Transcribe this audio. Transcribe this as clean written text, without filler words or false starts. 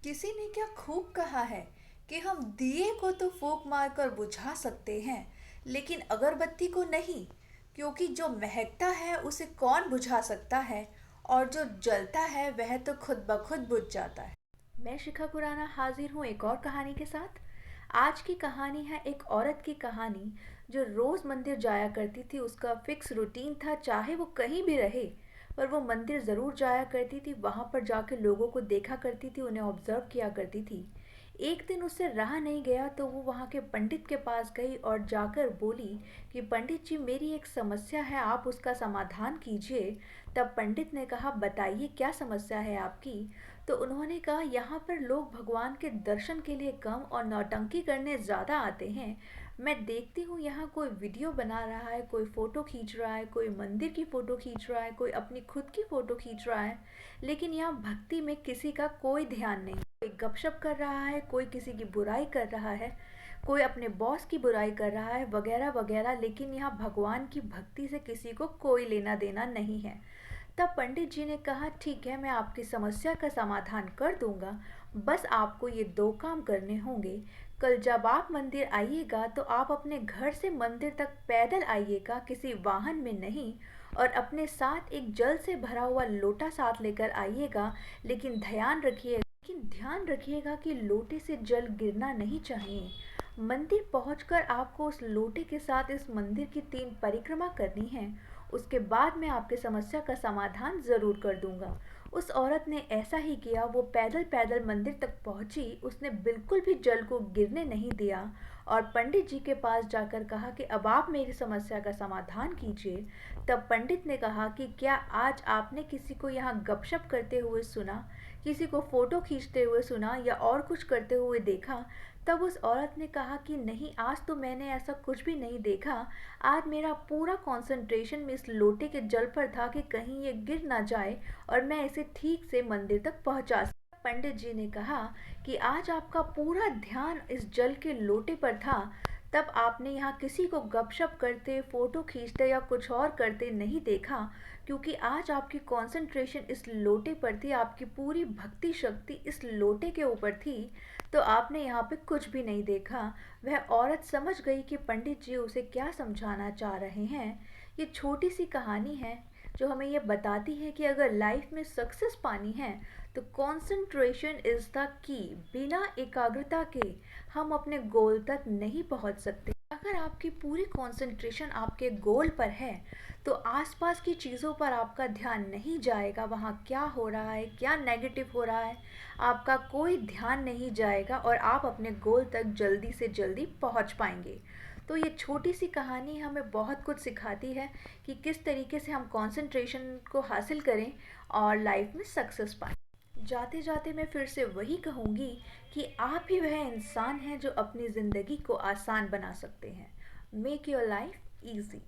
किसी ने क्या खूब कहा है कि हम दिए को तो फूंक मारकर बुझा सकते हैं, लेकिन अगरबत्ती को नहीं, क्योंकि जो महकता है उसे कौन बुझा सकता है और जो जलता है वह तो खुद ब खुद बुझ जाता है। मैं शिखा खुराना हाजिर हूँ एक और कहानी के साथ। आज की कहानी है एक औरत की कहानी जो रोज़ मंदिर जाया करती थी। उसका फिक्स रूटीन था, चाहे वो कहीं भी रहे पर वो मंदिर ज़रूर जाया करती थी। वहाँ पर जाकर लोगों को देखा करती थी, उन्हें ऑब्ज़र्व किया करती थी। एक दिन उससे रहा नहीं गया तो वो वहाँ के पंडित के पास गई और जाकर बोली कि पंडित जी, मेरी एक समस्या है, आप उसका समाधान कीजिए। तब पंडित ने कहा, बताइए क्या समस्या है आपकी। तो उन्होंने कहा, यहाँ पर लोग भगवान के दर्शन के लिए कम और नौटंकी करने ज़्यादा आते हैं। मैं देखती हूँ यहाँ कोई वीडियो बना रहा है, कोई फ़ोटो खींच रहा है, कोई मंदिर की फ़ोटो खींच रहा है, कोई अपनी खुद की फ़ोटो खींच रहा है, लेकिन यहाँ भक्ति में किसी का कोई ध्यान नहीं। कोई गपशप कर रहा है, कोई किसी की बुराई कर रहा है, कोई अपने बॉस की बुराई कर रहा है, वगैरह वगैरह, लेकिन यहाँ भगवान की भक्ति से किसी को कोई लेना देना नहीं है। तब पंडित जी ने कहा, ठीक है, मैं आपकी समस्या का समाधान कर दूंगा। बस आपको ये दो काम करने होंगे। कल जब आप मंदिर आइएगा तो आप अपने घर से मंदिर तक पैदल आइएगा, किसी वाहन में नहीं, और अपने साथ एक जल से भरा हुआ लोटा साथ लेकर आइएगा। लेकिन ध्यान रखिएगा कि लोटे से जल गिरना नहीं चाहिए। मंदिर पहुंचकर आपको उस लोटे के साथ इस मंदिर की 3 परिक्रमा करनी है। उसके बाद मैं आपकी समस्या का समाधान ज़रूर कर दूंगा। उस औरत ने ऐसा ही किया। वो पैदल पैदल मंदिर तक पहुंची। उसने बिल्कुल भी जल को गिरने नहीं दिया और पंडित जी के पास जाकर कहा कि अब आप मेरी समस्या का समाधान कीजिए। तब पंडित ने कहा कि क्या आज आपने किसी को यहाँ गपशप करते हुए सुना, किसी को फ़ोटो खींचते हुए सुना या और कुछ करते हुए देखा? तब उस औरत ने कहा कि नहीं, आज तो मैंने ऐसा कुछ भी नहीं देखा। आज मेरा पूरा कंसंट्रेशन इस लोटे के जल पर था कि कहीं ये गिर ना जाए और मैं इसे ठीक से मंदिर तक पहुंचा सकूं। पंडित जी ने कहा कि आज आपका पूरा ध्यान इस जल के लोटे पर था, तब आपने यहाँ किसी को गपशप करते, फ़ोटो खींचते या कुछ और करते नहीं देखा, क्योंकि आज आपकी कंसंट्रेशन इस लोटे पर थी, आपकी पूरी भक्ति शक्ति इस लोटे के ऊपर थी। तो आपने यहाँ पे कुछ भी नहीं देखा। वह औरत समझ गई कि पंडित जी उसे क्या समझाना चाह रहे हैं। ये छोटी सी कहानी है जो हमें ये बताती है कि अगर लाइफ में सक्सेस पानी है तो कंसंट्रेशन इज़ द की। बिना एकाग्रता के हम अपने गोल तक नहीं पहुंच सकते। अगर आपकी पूरी कंसंट्रेशन आपके गोल पर है तो आसपास की चीज़ों पर आपका ध्यान नहीं जाएगा। वहाँ क्या हो रहा है, क्या नेगेटिव हो रहा है, आपका कोई ध्यान नहीं जाएगा और आप अपने गोल तक जल्दी से जल्दी पहुँच पाएंगे। तो ये छोटी सी कहानी हमें बहुत कुछ सिखाती है कि किस तरीके से हम कंसंट्रेशन को हासिल करें और लाइफ में सक्सेस पाएं। जाते जाते मैं फिर से वही कहूँगी कि आप ही वह इंसान हैं जो अपनी ज़िंदगी को आसान बना सकते हैं। Make your life easy.